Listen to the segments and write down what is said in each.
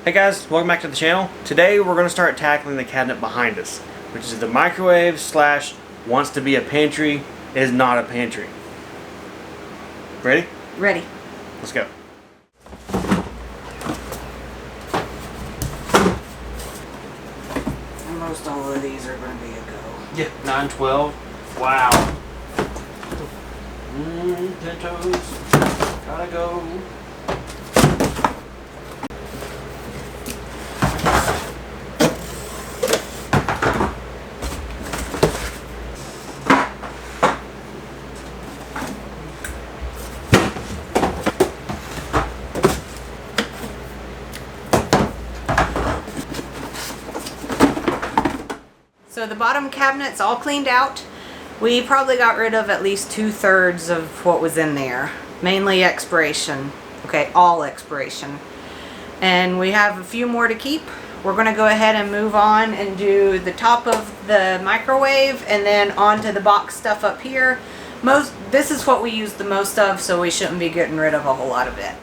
Hey guys, welcome back to the channel. Today we're going to start tackling the cabinet behind us, which is the microwave slash wants to be a pantry, is not a pantry. Ready? Ready. Let's go. Almost all of these are going to be a go. Yeah, 9, 12. Wow. 10 toes. Gotta go. So the bottom cabinet's all cleaned out. We probably got rid of at least 2/3 of what was in there. Mainly expiration. Okay, all expiration. And we have a few more to keep. We're going to go ahead and move on and do the top of the microwave and then onto the box stuff up here. This is what we use the most of, so we shouldn't be getting rid of a whole lot of it.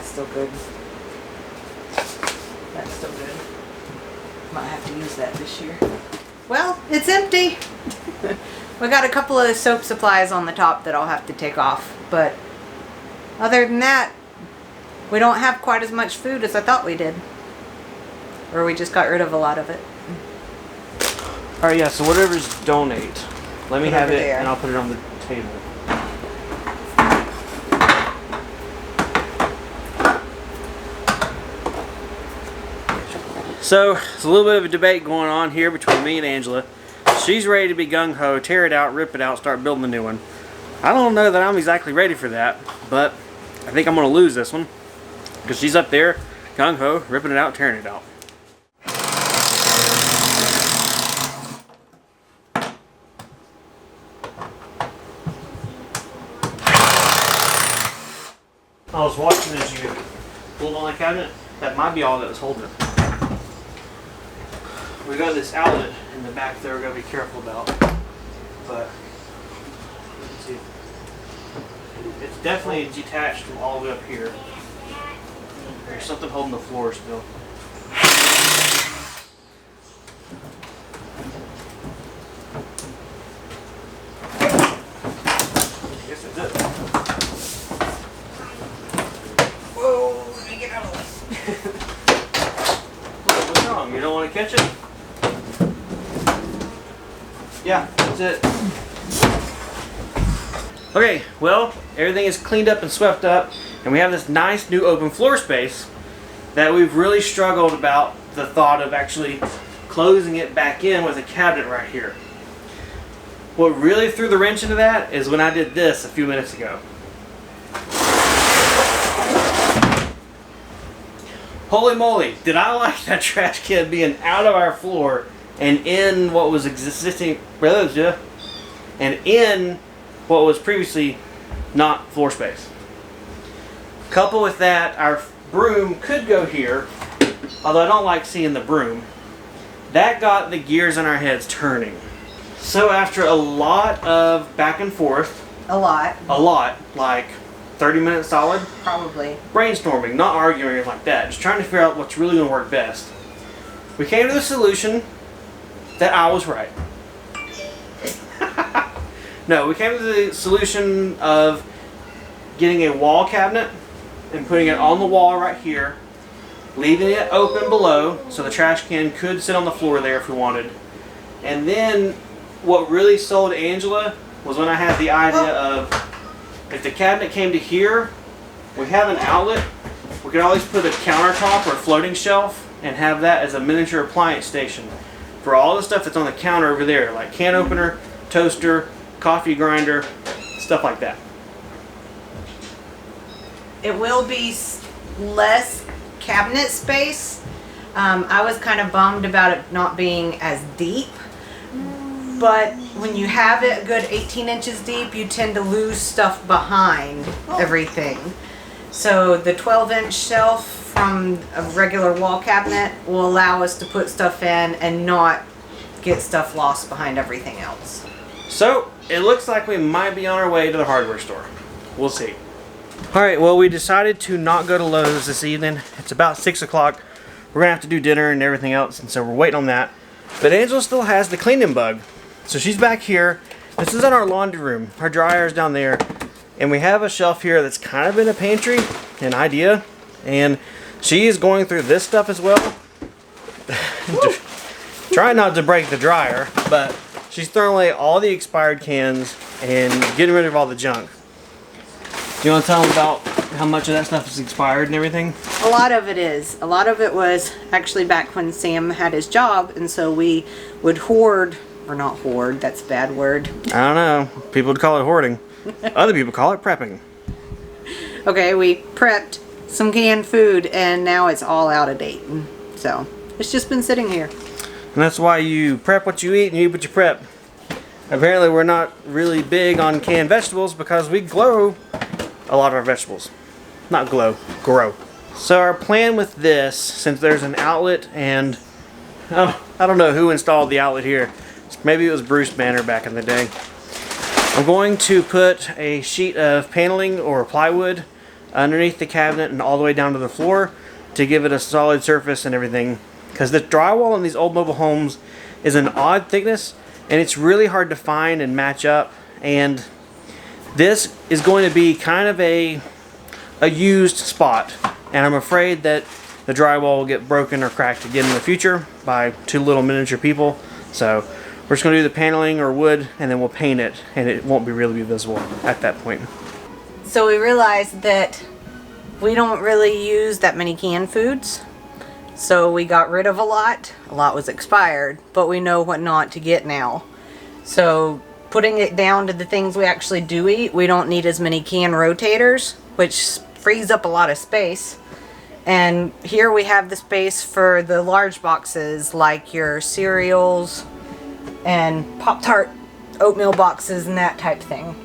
Still good. That's still good. Might have to use that this year. Well, it's empty. We got a couple of soap supplies on the top that I'll have to take off, but other than that, we don't have quite as much food as I thought we did. Or we just got rid of a lot of it. Alright, yeah, so whatever's donate, let me have it there. and I'll put it on the table. So, there's a little bit of a debate going on here between me and Angela. She's ready to be gung-ho, tear it out, rip it out, start building a new one. I don't know that I'm exactly ready for that, but I think I'm going to lose this one. Because she's up there, gung-ho, ripping it out, tearing it out. I was watching as you pulled on the cabinet. That might be all that was holding it. We got this outlet in the back there we're going to be careful about, but you can see it's definitely detached from all the way up here. There's something holding the floor still. I guess that's it. Whoa, let me get out of the way. What's wrong? You don't want to catch it? Yeah, that's it. Okay, well, everything is cleaned up and swept up, and we have this nice new open floor space that we've really struggled about the thought of actually closing it back in with a cabinet right here. What really threw the wrench into that is when I did this a few minutes ago. Holy moly, did I like that trash can being out of our floor and in what was existing, and in what was previously not floor space. Coupled with that, our broom could go here, although I don't like seeing the broom. That got the gears in our heads turning. So after a lot of back and forth, like 30 minutes solid, Probably. brainstorming, not arguing or anything like that, just trying to figure out what's really going to work best, we came to the solution that I was right. No, we came to the solution of getting a wall cabinet and putting it on the wall right here, leaving it open below so the trash can could sit on the floor there if we wanted. And then what really sold Angela was when I had the idea of, if the cabinet came to here, we have an outlet, we could always put a countertop or a floating shelf and have that as a miniature appliance station for all the stuff that's on the counter over there, like can opener, toaster, coffee grinder, stuff like that. It will be less cabinet space. I was kind of bummed about it not being as deep, but when you have it a good 18 inches deep, you tend to lose stuff behind everything. So the 12-inch shelf from a regular wall cabinet will allow us to put stuff in and not get stuff lost behind everything else. So it looks like we might be on our way to the hardware store. We'll see. Alright, well, we decided to not go to Lowe's this evening. It's about 6 o'clock. We're gonna have to do dinner and everything else, and so we're waiting on that. But Angela still has the cleaning bug. So she's back here. This is in our laundry room. Our dryer is down there. And we have a shelf here that's kind of in a pantry, an idea. And she is going through this stuff as well. Trying not to break the dryer, but she's throwing away all the expired cans and getting rid of all the junk. Do you want to tell them about how much of that stuff is expired and everything? A lot of it is. A lot of it was actually back when Sam had his job, and so we would hoard, or not hoard, that's a bad word. I don't know. People would call it hoarding. Other people call it prepping. Okay, we prepped some canned food, and now it's all out of date. So it's just been sitting here. And that's why you prep what you eat and you eat what you prep. Apparently we're not really big on canned vegetables because we grow a lot of our vegetables. Not grow. So our plan with this, since there's an outlet and I don't know who installed the outlet here. Maybe it was Bruce Banner back in the day. I'm going to put a sheet of paneling or plywood underneath the cabinet and all the way down to the floor to give it a solid surface and everything. Because the drywall in these old mobile homes is an odd thickness and it's really hard to find and match up. And this is going to be kind of a used spot. And I'm afraid that the drywall will get broken or cracked again in the future by two little miniature people. So we're just going to do the paneling or wood and then we'll paint it and it won't really be visible at that point. So we realized that we don't really use that many canned foods. So we got rid of a lot. A lot was expired, but we know what not to get now. So putting it down to the things we actually do eat, we don't need as many can rotators, which frees up a lot of space. And here we have the space for the large boxes like your cereals and Pop-Tart oatmeal boxes and that type thing.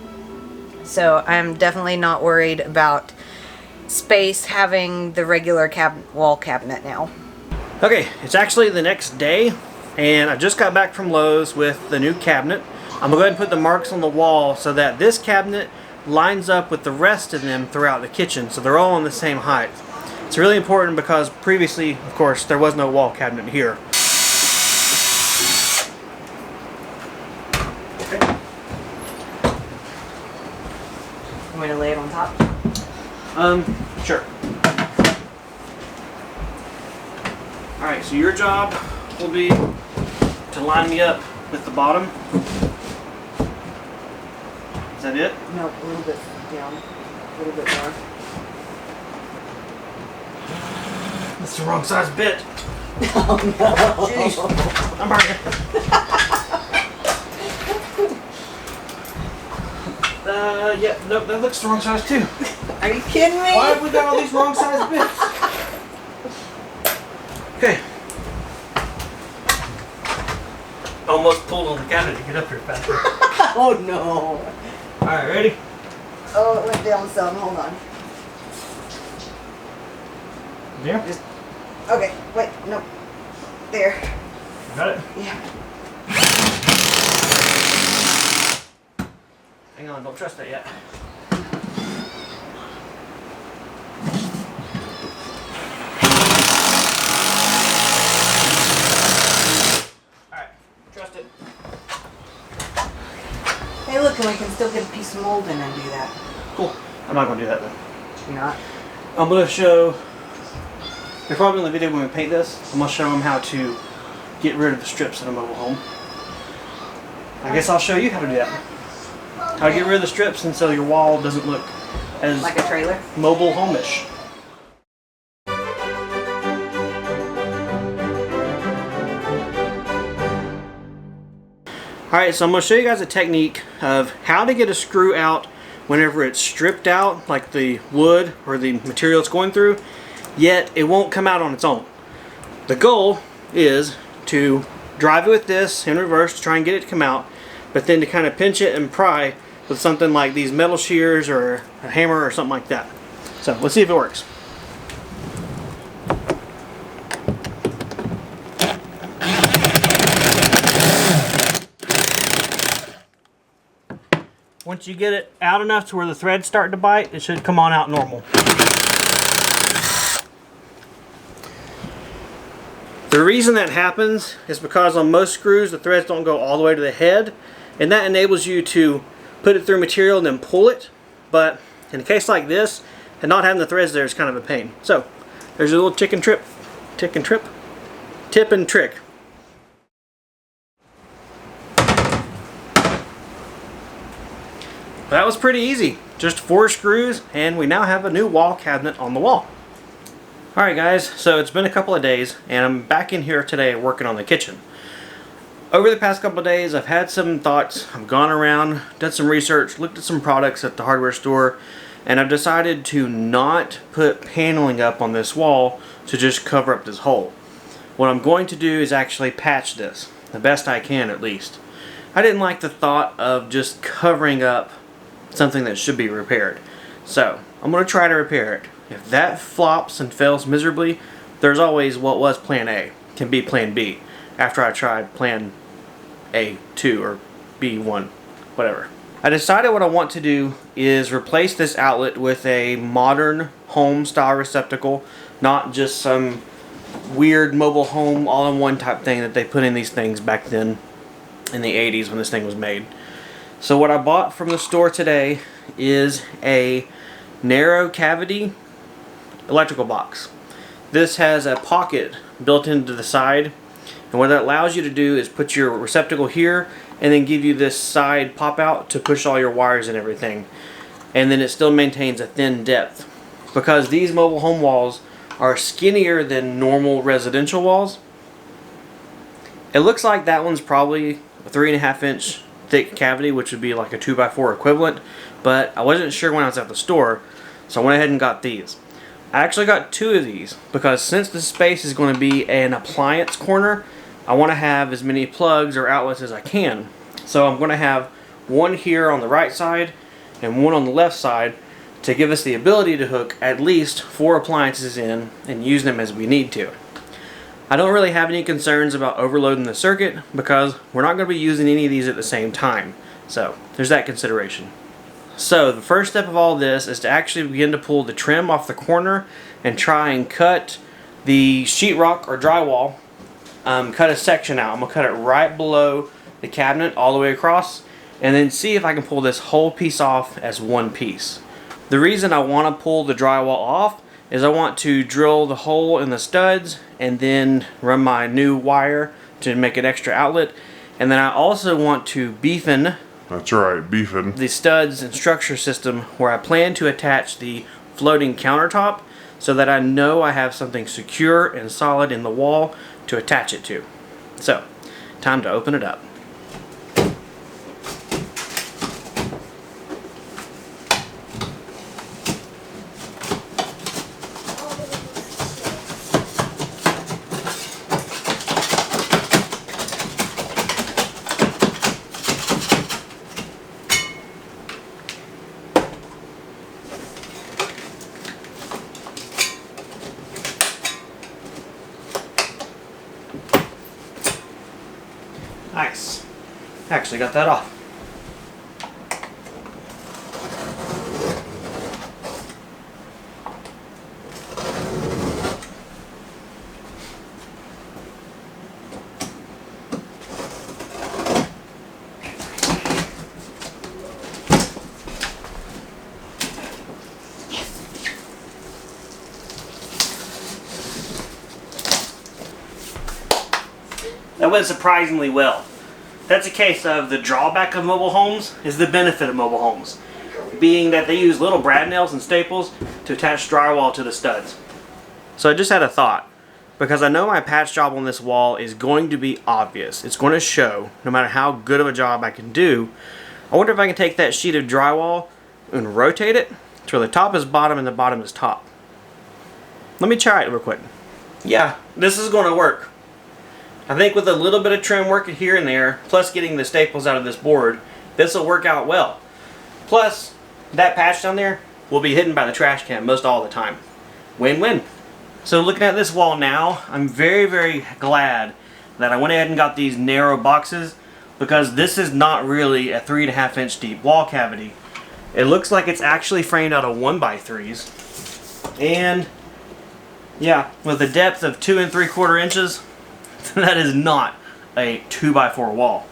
So I'm definitely not worried about space having the regular wall cabinet now. Okay, it's actually the next day and I just got back from Lowe's with the new cabinet. I'm going to go ahead and put the marks on the wall so that this cabinet lines up with the rest of them throughout the kitchen, so they're all on the same height. It's really important because previously, of course, there was no wall cabinet here. Okay. You want to lay it on top? Sure. Alright, so your job will be to line me up with the bottom. Is that it? No, a little bit down. A little bit more. That's the wrong size bit. Oh no. Jeez. I'm burning. Yeah, nope, that looks the wrong size too. Are you kidding me? Why have we got all these wrong size bits? Okay. Almost pulled on the cabinet to get up here faster. Oh no. Alright, ready? Oh, it went down some. Hold on. There? Okay, wait, no. There. Got it? Yeah. Hang on, don't trust that yet. Alright, trust it. Hey, look, and we can still get a piece of mold in and do that. Cool. I'm not going to do that though. You're not? I'm going to show, they're probably in the video when we paint this, I'm going to show them how to get rid of the strips in a mobile home. I guess I'll show you how to do that. How to get rid of the strips and so your wall doesn't look as Like a trailer? mobile home-ish. Alright, so I'm going to show you guys a technique of how to get a screw out whenever it's stripped out, like the wood or the material it's going through, yet it won't come out on its own. The goal is to drive it with this in reverse to try and get it to come out, but then to kind of pinch it and pry with something like these metal shears or a hammer or something like that. So let's see if it works. Once you get it out enough to where the threads start to bite, it should come on out normal. The reason that happens is because on most screws the threads don't go all the way to the head, and that enables you to put it through material and then pull it. But in a case like this, and not having the threads there is kind of a pain. So there's a little tip and trick. That was pretty easy. Just 4 screws and we now have a new wall cabinet on the wall. Alright guys, so it's been a couple of days and I'm back in here today working on the kitchen. Over the past couple of days I've had some thoughts. I've gone around, done some research, looked at some products at the hardware store, and I've decided to not put paneling up on this wall to just cover up this hole. What I'm going to do is actually patch this, the best I can at least. I didn't like the thought of just covering up something that should be repaired. So I'm going to try to repair it. If that flops and fails miserably, there's always what was plan A can be plan B after I tried plan A2 or B1, whatever. I decided what I want to do is replace this outlet with a modern home style receptacle, not just some weird mobile home all-in-one type thing that they put in these things back then in the 80s when this thing was made. So what I bought from the store today is a narrow cavity electrical box. This has a pocket built into the side, and what that allows you to do is put your receptacle here and then give you this side pop out to push all your wires and everything, and then it still maintains a thin depth. Because these mobile home walls are skinnier than normal residential walls, it looks like that one's probably a 3.5 inch thick cavity, which would be like a 2x4 equivalent, but I wasn't sure when I was at the store, so I went ahead and got these. I actually got 2 of these because since the space is going to be an appliance corner, I want to have as many plugs or outlets as I can. So I'm going to have one here on the right side and one on the left side to give us the ability to hook at least 4 appliances in and use them as we need to. I don't really have any concerns about overloading the circuit because we're not going to be using any of these at the same time. So there's that consideration. So the first step of all this is to actually begin to pull the trim off the corner and try and cut the sheetrock or drywall. Cut a section out. I'm going to cut it right below the cabinet all the way across and then see if I can pull this whole piece off as one piece. The reason I want to pull the drywall off is I want to drill the hole in the studs and then run my new wire to make an extra outlet, and then I also want to beefen. That's right, beefing The studs and structure system where I plan to attach the floating countertop so that I know I have something secure and solid in the wall to attach it to. So, time to open it up. Nice. Actually got that off. That went surprisingly well. That's a case of the drawback of mobile homes is the benefit of mobile homes, being that they use little brad nails and staples to attach drywall to the studs. So I just had a thought, because I know my patch job on this wall is going to be obvious. It's going to show, no matter how good of a job I can do. I wonder if I can take that sheet of drywall and rotate it to where the top is bottom and the bottom is top. Let me try it real quick. Yeah, this is going to work. I think with a little bit of trim work here and there, plus getting the staples out of this board, this will work out well. Plus, that patch down there will be hidden by the trash can most all the time. Win-win. So looking at this wall now, I'm very, very glad that I went ahead and got these narrow boxes. because this is not really a 3.5 inch deep wall cavity. It looks like it's actually framed out of 1x3s. And yeah, with a depth of 2 3/4 inches, that is not a 2x4 wall.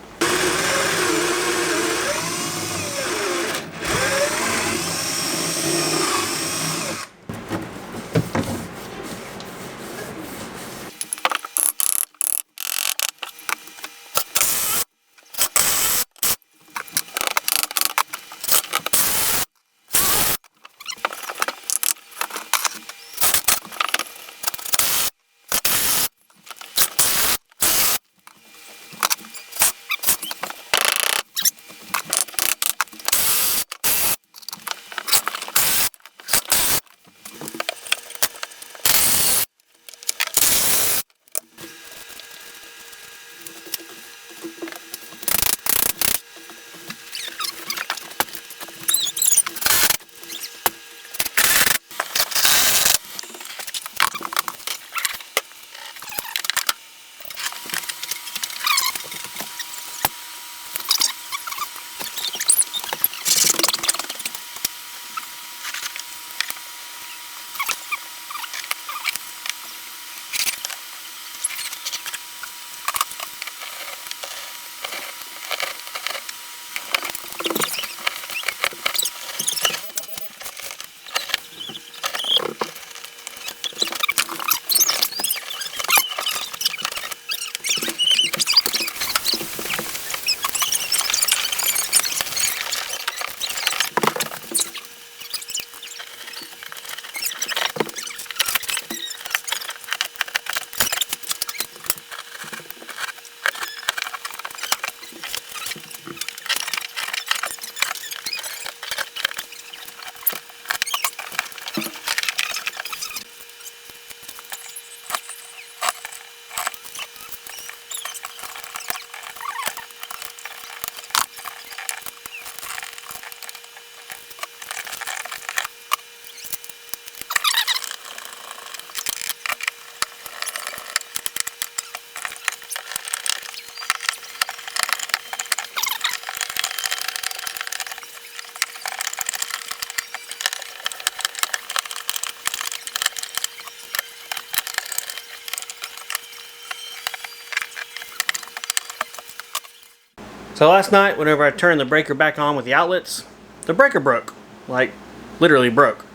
So last night, whenever I turned the breaker back on with the outlets, the breaker broke. Like, literally broke.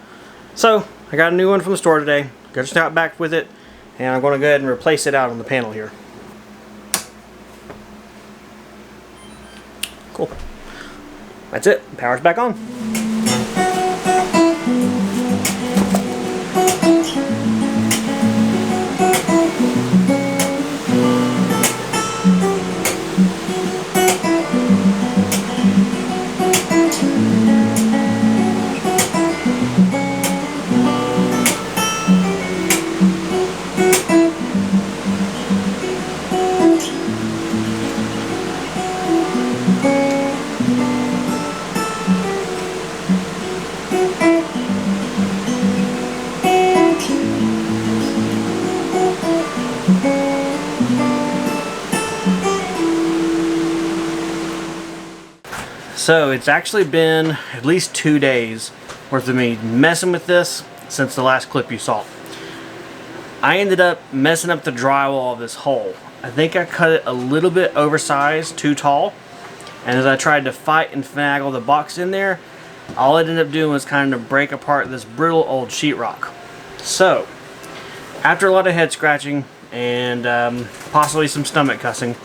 So, I got a new one from the store today. Got to start back with it, and I'm going to go ahead and replace it out on the panel here. Cool. That's it. Power's back on. So it's actually been at least 2 days worth of me messing with this since the last clip you saw. I ended up messing up the drywall of this hole. I think I cut it a little bit oversized, too tall, and as I tried to fight and finagle the box in there, all it ended up doing was kind of break apart this brittle old sheetrock. So, after a lot of head scratching and possibly some stomach cussing,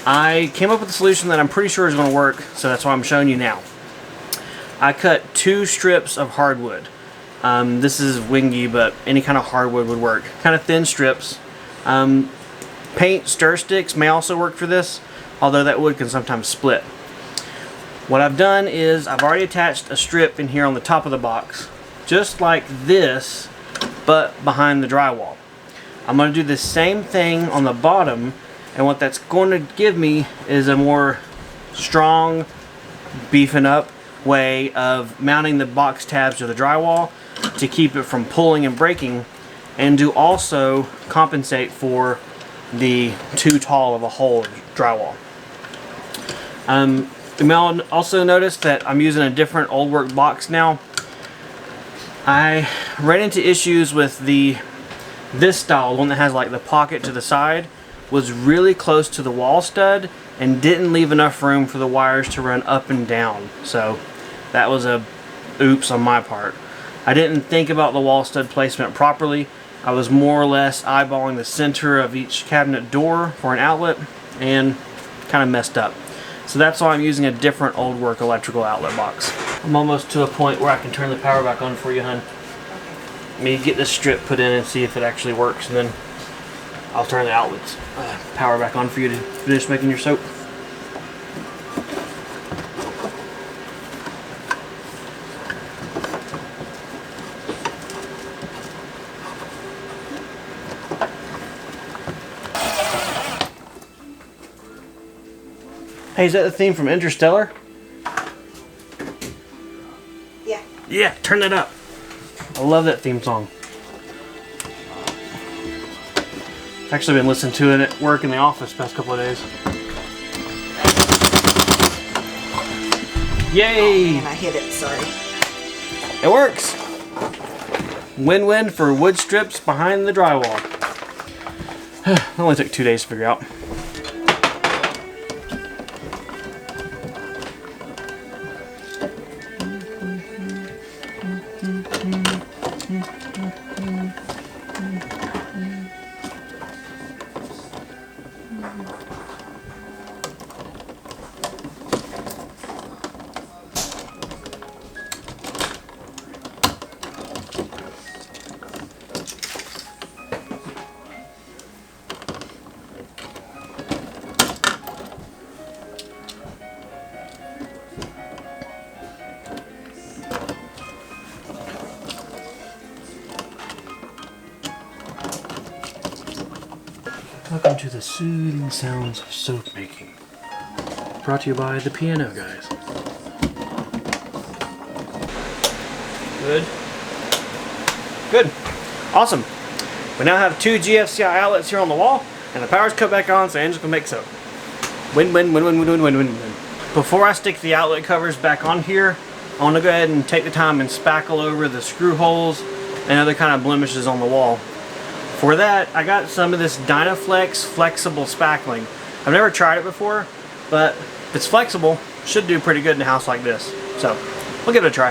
I came up with a solution that I'm pretty sure is going to work, so that's why I'm showing you now. I cut 2 strips of hardwood. This is wingy, but any kind of hardwood would work. Kind of thin strips. Paint stir sticks may also work for this, although that wood can sometimes split. What I've done is I've already attached a strip in here on the top of the box, just like this, but behind the drywall. I'm going to do the same thing on the bottom, and what that's going to give me is a more strong, beefing up way of mounting the box tabs to the drywall to keep it from pulling and breaking, and to also compensate for the too tall of a hole drywall. You may also notice that I'm using a different old work box now. I ran into issues with this style, one that has like the pocket to the side, was really close to the wall stud and didn't leave enough room for the wires to run up and down. So that was a oops on my part. I didn't think about the wall stud placement properly. I was more or less eyeballing the center of each cabinet door for an outlet and kind of messed up. So that's why I'm using a different old work electrical outlet box. I'm almost to a point where I can turn the power back on for you, hun. Let me get this strip put in and see if it actually works, and then I'll turn the outlets power back on for you to finish making your soap. Hey, is that the theme from Interstellar? Yeah. Yeah, turn that up. I love that theme song. I've actually been listening to it at work in the office the past couple of days. Yay! And I hit it, sorry. It works! Win-win for wood strips behind the drywall. It only took 2 days to figure out. Welcome to the soothing sounds of soap making. Brought to you by the piano guys. Good. Good. Awesome. We now have 2 GFCI outlets here on the wall, and the power's cut back on so Angela can make soap. Win, win, win, win, win, win, win, win, win. Before I stick the outlet covers back on here, I want to go ahead and take the time and spackle over the screw holes and other kind of blemishes on the wall. For that, I got some of this Dynaflex flexible spackling. I've never tried it before, but if it's flexible, it should do pretty good in a house like this. So, we'll give it a try.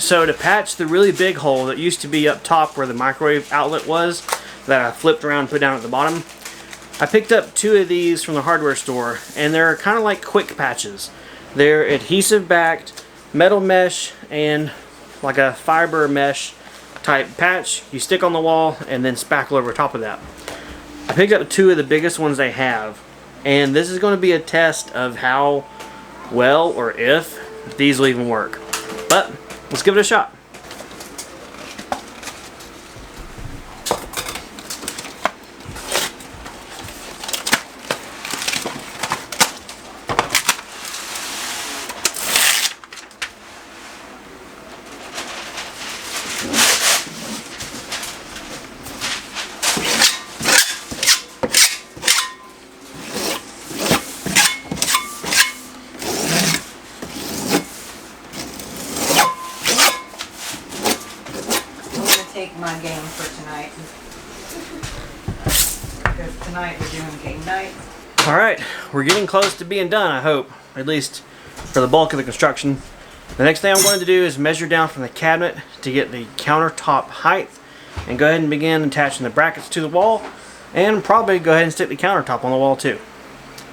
So to patch the really big hole that used to be up top where the microwave outlet was, that I flipped around and put down at the bottom, I picked up 2 of these from the hardware store, and they're kind of like quick patches. They're adhesive backed, metal mesh, and like a fiber mesh type patch. You stick on the wall and then spackle over top of that. I picked up 2 of the biggest ones they have, and this is going to be a test of how well or if these will even work. But let's give it a shot. Take my game for tonight. Because tonight we're doing game night. Alright, we're getting close to being done, I hope. At least for the bulk of the construction. The next thing I'm going to do is measure down from the cabinet to get the countertop height and go ahead and begin attaching the brackets to the wall, and probably go ahead and stick the countertop on the wall too.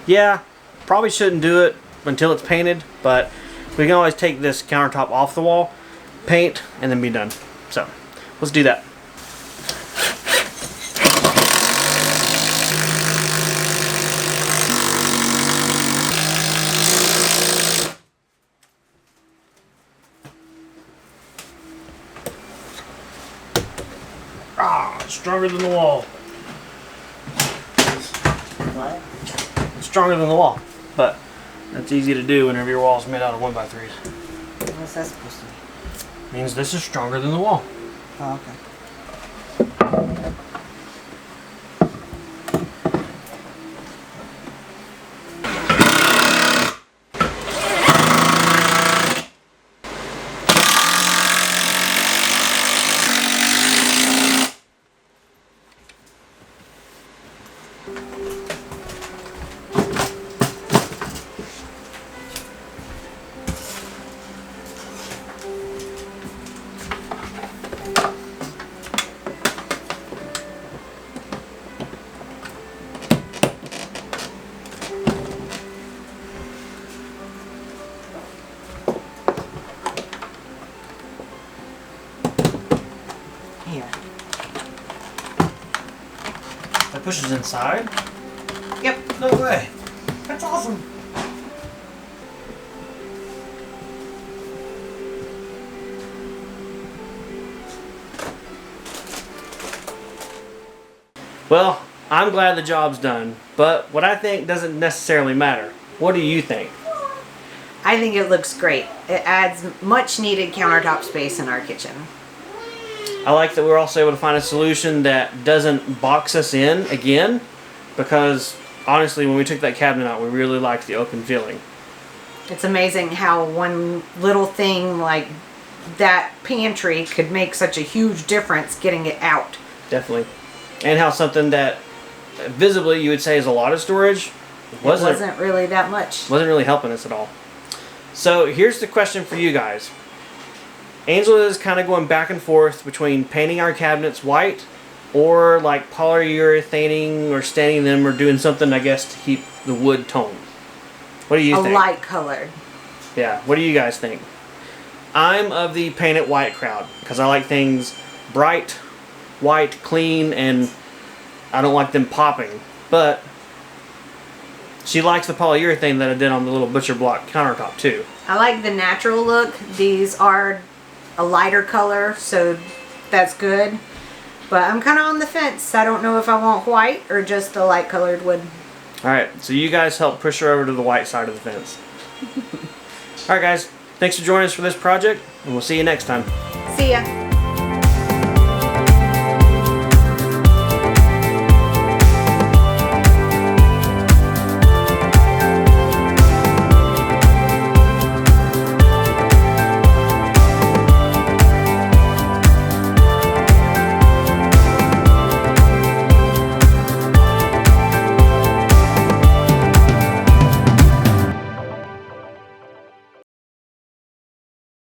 Yeah, probably shouldn't do it until it's painted, but we can always take this countertop off the wall, paint, and then be done. So, let's do that. Ah, it's stronger than the wall. What? It's stronger than the wall, but that's easy to do whenever your wall's made out of 1x3s. What's that supposed to be? Means this is stronger than the wall. Oh, okay. Here. That pushes inside? Yep. No way. That's awesome. Well, I'm glad the job's done, but what I think doesn't necessarily matter. What do you think? I think it looks great. It adds much needed countertop space in our kitchen. I like that we're also able to find a solution that doesn't box us in again, because honestly, when we took that cabinet out, we really liked the open feeling. It's amazing how one little thing like that pantry could make such a huge difference getting it out. Definitely. And how something that visibly you would say is a lot of storage wasn't really that much. Wasn't really helping us at all. So here's the question for you guys. Angela is kind of going back and forth between painting our cabinets white or like polyurethaning or staining them or doing something, I guess, to keep the wood tone. What do you think? A light colored. Yeah, what do you guys think? I'm of the paint it white crowd because I like things bright, white, clean, and I don't like them popping. But she likes the polyurethane that I did on the little butcher block countertop too. I like the natural look. These are a lighter color, so that's good. But I'm kind of on the fence. I don't know if I want white or just a light colored wood. Alright, so you guys help push her over to the white side of the fence. Alright guys, thanks for joining us for this project, and we'll see you next time. See ya.